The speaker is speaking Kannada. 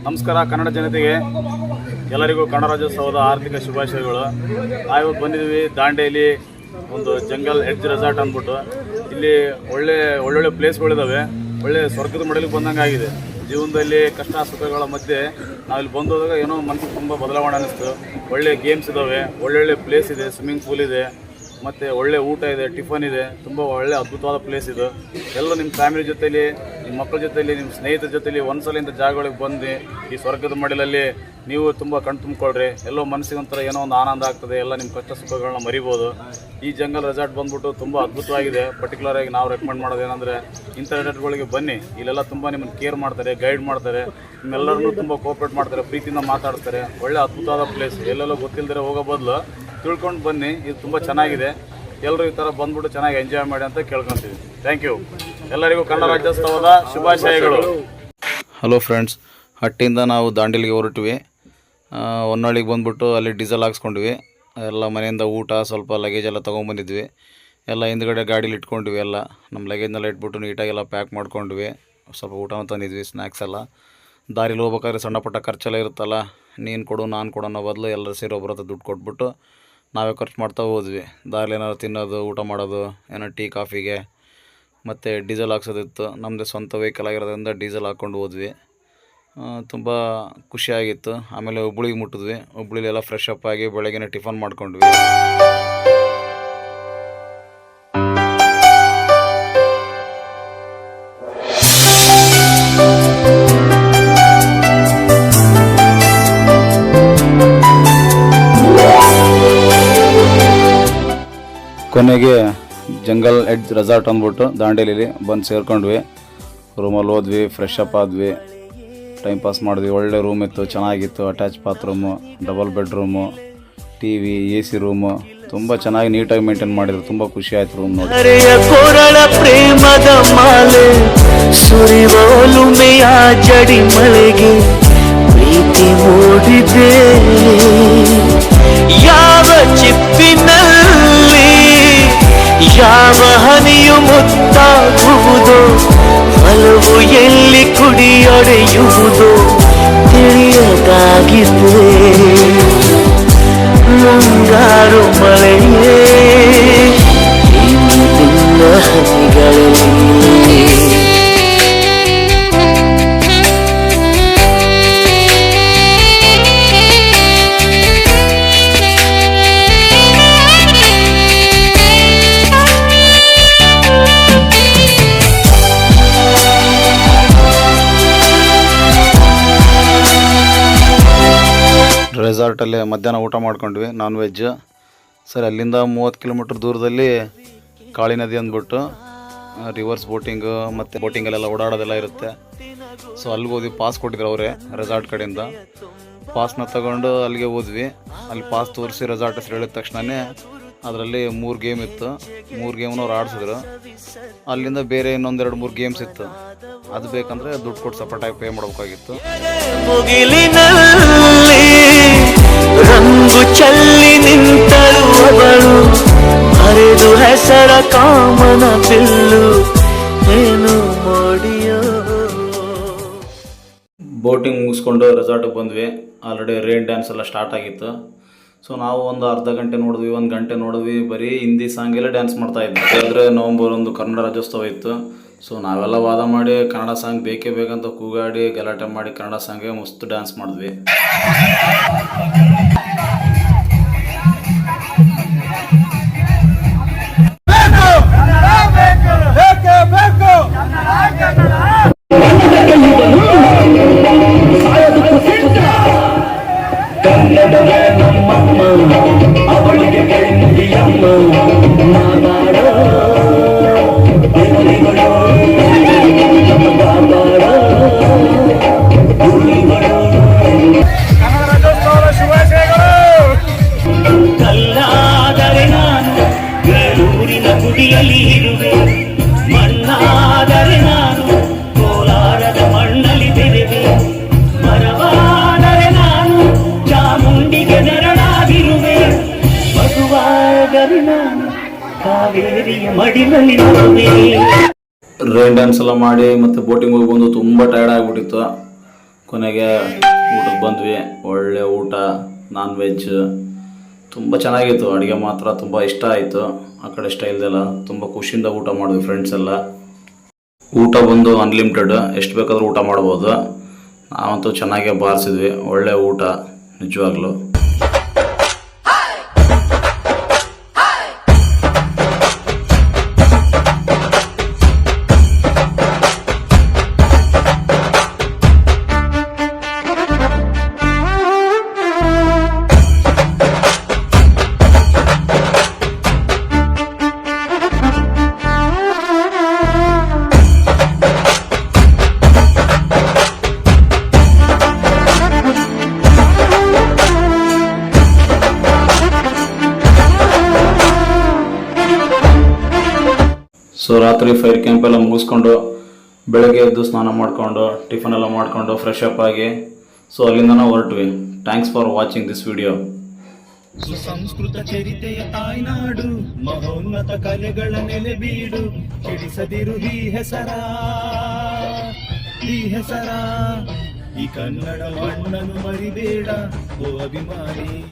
ನಮಸ್ಕಾರ ಕನ್ನಡ ಜನತೆಗೆ ಎಲ್ಲರಿಗೂ ಕನ್ನಡ ರಾಜ್ಯೋತ್ಸವದ ಆರ್ಥಿಕ ಶುಭಾಶಯಗಳು. ಇವತ್ತು ಬಂದಿದ್ದೀವಿ ದಾಂಡೇಲಿ ಒಂದು ಜಂಗಲ್ ಎಡ್ಜ್ ರೆಸಾರ್ಟ್ ಅಂದ್ಬಿಟ್ಟು. ಇಲ್ಲಿ ಒಳ್ಳೊಳ್ಳೆ ಪ್ಲೇಸ್ಗಳಿದ್ದಾವೆ. ಒಳ್ಳೆ ಸ್ವರ್ಗದ ಮಡಲಿಗೆ ಬಂದಂಗೆ ಆಗಿದೆ. ಜೀವನದಲ್ಲಿ ಕಷ್ಟ ಸುಖಗಳ ಮಧ್ಯೆ ನಾವಿಲ್ಲಿ ಬಂದೋದಾಗ ಏನೋ ಮನಸ್ಸಿಗೆ ತುಂಬ ಬದಲಾವಣೆ ಅನ್ನಿಸ್ತು. ಒಳ್ಳೆ ಗೇಮ್ಸ್ ಇದ್ದಾವೆ, ಒಳ್ಳೊಳ್ಳೆ ಪ್ಲೇಸ್ ಇದೆ, ಸ್ವಿಮ್ಮಿಂಗ್ ಪೂಲ್ ಇದೆ, ಮತ್ತು ಒಳ್ಳೆ ಊಟ ಇದೆ, ಟಿಫನ್ ಇದೆ. ತುಂಬ ಒಳ್ಳೆ ಅದ್ಭುತವಾದ ಪ್ಲೇಸ್ ಇದು. ಎಲ್ಲ ನಿಮ್ಮ ಫ್ಯಾಮಿಲಿ ಜೊತೆಲಿ, ನಿಮ್ಮ ಮಕ್ಕಳ ಜೊತೆಲಿ, ನಿಮ್ಮ ಸ್ನೇಹಿತರ ಜೊತೆಲಿ ಒಂದ್ಸಲ ಇಂಥ ಜಾಗಗಳಿಗೆ ಬಂದು ಈ ಸ್ವರ್ಗದ ಮಡಿಲಲ್ಲಿ ನೀವು ತುಂಬ ಕಣ್ ತುಂಬಿಕೊಳ್ಳ್ರಿ. ಎಲ್ಲೋ ಮನಸ್ಸಿಗೆ ಒಂಥರ ಏನೋ ಒಂದು ಆನಂದ ಆಗ್ತದೆ. ಎಲ್ಲ ನಿಮ್ಮ ಕಷ್ಟ ಸುಖಗಳನ್ನ ಮರಿಬೋದು. ಈ ಜಂಗಲ್ ರೆಸಾರ್ಟ್ ಬಂದ್ಬಿಟ್ಟು ತುಂಬ ಅದ್ಭುತವಾಗಿದೆ. ಪರ್ಟಿಕ್ಯುಲರಾಗಿ ನಾವು ರೆಕಮೆಂಡ್ ಮಾಡೋದು ಏನಂದರೆ ಇಂಥ ರೆಸಾರ್ಟ್ಗಳಿಗೆ ಬನ್ನಿ. ಇಲ್ಲೆಲ್ಲ ತುಂಬ ನಿಮ್ಮನ್ನು ಕೇರ್ ಮಾಡ್ತಾರೆ, ಗೈಡ್ ಮಾಡ್ತಾರೆ, ನಿಮ್ಮೆಲ್ಲರನ್ನೂ ತುಂಬ ಕೋಆಪ್ರೇಟ್ ಮಾಡ್ತಾರೆ, ಪ್ರೀತಿಯಿಂದ ಮಾತಾಡ್ತಾರೆ. ಒಳ್ಳೆ ಅದ್ಭುತವಾದ ಪ್ಲೇಸ್. ಎಲ್ಲೆಲ್ಲೋ ಗೊತ್ತಿಲ್ಲದೆ ಹೋಗೋ ಬದಲು ತಿಳ್ಕೊಂಡು ಬನ್ನಿ. ಇದು ತುಂಬ ಚೆನ್ನಾಗಿದೆ. ಎಲ್ಲರೂ ಈ ಥರ ಬಂದ್ಬಿಟ್ಟು ಚೆನ್ನಾಗಿ ಎಂಜಾಯ್ ಮಾಡಿ ಅಂತ ಕೇಳ್ಕೊತೀವಿ. Thank you. ಎಲ್ಲರಿಗೂ ಕನ್ನಡ ರಾಜ್ಯೋತ್ಸವದ ಶುಭಾಶಯಗಳು. ಹಲೋ ಫ್ರೆಂಡ್ಸ್, ಹಟ್ಟಿಯಿಂದ ನಾವು ದಾಂಡೇಲಿಗೆ ಹೊರಟ್ವಿ. ಹೊನ್ನಾಳಿಗೆ ಬಂದುಬಿಟ್ಟು ಅಲ್ಲಿ ಡೀಸೆಲ್ ಹಾಕ್ಸ್ಕೊಂಡ್ವಿ. ಎಲ್ಲ ಮನೆಯಿಂದ ಊಟ ಸ್ವಲ್ಪ ಲಗೇಜ್ ಎಲ್ಲ ತೊಗೊಂಬಂದಿದ್ವಿ. ಎಲ್ಲ ಹಿಂದ್ಗಡೆ ಗಾಡೀಲಿ ಇಟ್ಕೊಂಡ್ವಿ. ಎಲ್ಲ ನಮ್ಮ ಲಗೇಜ್ನೆಲ್ಲ ಇಟ್ಬಿಟ್ಟು ನೀಟಾಗೆಲ್ಲ ಪ್ಯಾಕ್ ಮಾಡ್ಕೊಂಡ್ವಿ. ಸ್ವಲ್ಪ ಊಟನೂ ತಂದಿದ್ವಿ, ಸ್ನ್ಯಾಕ್ಸ್ ಎಲ್ಲ. ದಾರಿಲಿ ಹೋಗ್ಬೇಕಾದ್ರೆ ಸಣ್ಣ ಪುಟ್ಟ ಖರ್ಚೆಲ್ಲ ಇರುತ್ತಲ್ಲ, ನೀನು ಕೊಡು ನಾನು ಕೊಡು ಅನ್ನೋ ಬದಲು ಎಲ್ಲರೂ ಸೇರಿ ಒಬ್ಬರ ಹತ್ರ ದುಡ್ಡು ಕೊಟ್ಬಿಟ್ಟು ನಾವೇ ಖರ್ಚು ಮಾಡ್ತಾ ಹೋದ್ವಿ. ದಾರಿಲಿ ಏನಾದ್ರು ತಿನ್ನೋದು, ಊಟ ಮಾಡೋದು, ಏನೋ ಟೀ ಕಾಫಿಗೆ, ಮತ್ತು ಡೀಸೆಲ್ ಹಾಕ್ಸೋದಿತ್ತು. ನಮ್ಮದೇ ಸ್ವಂತ ವೆಹಿಕಲ್ ಆಗಿರೋದ್ರಿಂದ ಡೀಸೆಲ್ ಹಾಕ್ಕೊಂಡು ಹೋದ್ವಿ. ತುಂಬ ಖುಷಿಯಾಗಿತ್ತು. ಆಮೇಲೆ ಹುಬ್ಳಿಗೆ ಮುಟ್ಟಿದ್ವಿ. ಹುಬ್ಳಿಲೆಲ್ಲ ಫ್ರೆಶ್ ಅಪ್ ಆಗಿ ಬೆಳಗ್ಗೆ ಟಿಫನ್ ಮಾಡ್ಕೊಂಡ್ವಿ. ಕೊನೆಗೆ ಜಂಗಲ್ ಎಡ್ಜ್ ರೆಸಾರ್ಟ್ ಅಂದ್ಬಿಟ್ಟು ದಾಂಡೇಲಿಲಿ ಬಂದು ಸೇರ್ಕೊಂಡ್ವಿ. ರೂಮಲ್ಲಿ ಹೋದ್ವಿ, ಫ್ರೆಶ್ ಅಪ್ ಆದ್ವಿ, ಟೈಮ್ ಪಾಸ್ ಮಾಡಿದ್ವಿ. ಒಳ್ಳೆ ರೂಮ್ ಇತ್ತು, ಚೆನ್ನಾಗಿತ್ತು. Attach bathroom, double bedroom, T V, AC room, ತುಂಬ ಚೆನ್ನಾಗಿ ನೀಟಾಗಿ ಮೇಂಟೈನ್ ಮಾಡಿದ್ರು. ತುಂಬ ಖುಷಿ ಆಯ್ತು ರೂಮ್ ನೋಡಿ. ಪ್ರೇಮದ ಮಾಲೆ ಸುರಿವೋಲುಮೆಯ ಜಡಿ ಮಳೆಗೆ ಪ್ರೀತಿ ಮೂಡಿದೆ. ಯಾವ ಚಿಪ್ಪಿನಲ್ಲಿ ಯಾವ ಹನಿಯು ಮುತ್ತಾಗುವುದೋ, ಒಲವು ಎಲ್ಲಿ ಕುಡಿಯೊಡೆಯುವುದೋ ತಿಳಿಯದಾಗಿದೆ. ಮುಂಗಾರು ಮಳೆಯೇ ನಿನ್ನ ಹನಿಗಳಲ್ಲಿ. ರೆಸಾರ್ಟಲ್ಲಿ ಮಧ್ಯಾಹ್ನ ಊಟ ಮಾಡ್ಕೊಂಡ್ವಿ, ನಾನ್ ವೆಜ್. ಸರಿ, ಅಲ್ಲಿಂದ 30 ಕಿಲೋಮೀಟ್ರ್ ದೂರದಲ್ಲಿ ಕಾಳಿ ನದಿ ಅಂದ್ಬಿಟ್ಟು ರಿವರ್ಸ್ ಬೋಟಿಂಗು ಮತ್ತು ಬೋಟಿಂಗಲ್ಲೆಲ್ಲ ಓಡಾಡೋದೆಲ್ಲ ಇರುತ್ತೆ. ಸೊ ಅಲ್ಲಿಗೆ ಹೋದ್ವಿ. ಪಾಸ್ ಕೊಟ್ಟಿದ್ರು ಅವರೇ ರೆಸಾರ್ಟ್ ಕಡೆಯಿಂದ. ಪಾಸ್ನ ತಗೊಂಡು ಅಲ್ಲಿಗೆ ಹೋದ್ವಿ. ಅಲ್ಲಿ ಪಾಸ್ ತೋರಿಸಿ ರೆಸಾರ್ಟ್ ಹೆಸರು ಹೇಳಿದ ತಕ್ಷಣವೇ ಅದರಲ್ಲಿ 3 ಗೇಮ್ ಇತ್ತು. 3 ಗೇಮ್ನ ಅವ್ರು ಆಡಿಸಿದ್ರು. ಅಲ್ಲಿಂದ ಬೇರೆ ಇನ್ನೊಂದು 2-3 ಗೇಮ್ಸ್ ಇತ್ತು. ಅದು ಬೇಕಂದರೆ ದುಡ್ಡು ಕೊಟ್ಟು ಸಪರೇಟಾಗಿ ಪೇ ಮಾಡಬೇಕಾಗಿತ್ತು. ರಂಗು ಚಲ್ಲಿ ನಿಂತಳು ಅವಳು, ಹರಿದು ಹೆಸರ ಕಾಮನ ಬಿಲ್ಲು, ಏನು ಮಾಡಿಯೋ. ಬೋಟಿಂಗ್ ಮುಗಿಸ್ಕೊಂಡು ರೆಸಾರ್ಟಿಗೆ ಬಂದ್ವಿ. ಆಲ್ರೆಡಿ ರೈನ್ ಡ್ಯಾನ್ಸ್ ಎಲ್ಲ ಸ್ಟಾರ್ಟ್ ಆಗಿತ್ತು. ಸೊ ನಾವು ಒಂದು ಅರ್ಧ ಗಂಟೆ ನೋಡಿದ್ವಿ, 1 ಗಂಟೆ ನೋಡಿದ್ವಿ. ಬರೀ ಹಿಂದಿ ಸಾಂಗೆಲ್ಲ ಡ್ಯಾನ್ಸ್ ಮಾಡ್ತಾ ಇದ್ವಿ. ಯಾಕಂದರೆ ನವಂಬರ್ 1 ಕನ್ನಡ ರಾಜ್ಯೋತ್ಸವ ಇತ್ತು. ಸೊ ನಾವೆಲ್ಲ ವಾದ ಮಾಡಿ ಕನ್ನಡ ಸಾಂಗ್ ಬೇಕೇ ಬೇಕಂತ ಕೂಗಾಡಿ ಗಲಾಟೆ ಮಾಡಿ ಕನ್ನಡ ಸಾಂಗ್ಗೆ ಮಸ್ತ್ ಡ್ಯಾನ್ಸ್ ಮಾಡಿದ್ವಿ. ಕಲ್ಲಾದರೆ ನಾನು ಬೇಲೂರಿನ ಗುಡಿಯಲ್ಲಿ ಇರುವೆ, ಮಣ್ಣಾದರೆ ನಾನು ಕೋಲಾರದ ಮಣ್ಣಲ್ಲಿ ಬೆರೆವೆ, ಮರವಾದರೆ ನಾನು ಚಾಮುಂಡಿಗೆ ನೆರಳಾಗಿರುವೆ, ಮಗುವಾದರೆ ನಾನು ಕಾವೇರಿಯ ಮಡಿಲಲ್ಲಿ ನಡುವೆ. ರೈನ್ ಡ್ಯಾನ್ಸ್ ಎಲ್ಲ ಮಾಡಿ ಮತ್ತು ಬೋಟಿಂಗ್ ಹೋಗಿ ಬಂದು ತುಂಬ ಟಯರ್ಡ್ ಆಗಿಬಿಟ್ಟಿತ್ತು. ಕೊನೆಗೆ ಊಟಕ್ಕೆ ಬಂದ್ವಿ. ಒಳ್ಳೆ ಊಟ, ನಾನ್ ವೆಜ್ ತುಂಬ ಚೆನ್ನಾಗಿತ್ತು. ಅಡುಗೆ ಮಾತ್ರ ತುಂಬ ಇಷ್ಟ ಆಯಿತು. ಆ ಕಡೆ ಸ್ಟೈಲ್ದೆಲ್ಲ ತುಂಬ ಖುಷಿಯಿಂದ ಊಟ ಮಾಡಿದ್ವಿ ಫ್ರೆಂಡ್ಸ್ ಎಲ್ಲ. ಊಟ ಬಂದು ಅನ್ಲಿಮಿಟೆಡ್, ಎಷ್ಟು ಬೇಕಾದರೂ ಊಟ ಮಾಡ್ಬೋದು. ನಾವಂತೂ ಚೆನ್ನಾಗೇ ಬಾರಿಸಿದ್ವಿ. ಒಳ್ಳೆ ಊಟ ನಿಜವಾಗ್ಲೂ. ಸೊ ರಾತ್ರಿ ಫೈರ್ ಕ್ಯಾಂಪ್ ಎಲ್ಲ ಮುಗಿಸ್ಕೊಂಡು ಬೆಳಗ್ಗೆ ಎದ್ದು ಸ್ನಾನ ಮಾಡಿಕೊಂಡು ಟಿಫನ್ ಎಲ್ಲ ಮಾಡಿಕೊಂಡು ಫ್ರೆಶ್ ಅಪ್ ಆಗಿ ಸೊ ಅಲ್ಲಿಂದ ನಾವು ಹೊರಟ್ವಿ. Thanks for watching this video. ಸುಸಂಸ್ಕೃತ ಚರಿತೆಯ ತಾಯ್ನಾಡು, ಮಹೋನ್ನತ ಕಲೆಗಳ ನೆಲೆಬೀಡು, ಕೆಡಿಸದಿರು ಈ ಹೆಸರ, ಈ ಕನ್ನಡ ಮಣ್ಣನ್ನು ಮರಿಬೇಡ ಓ ಅಭಿಮಾನಿ.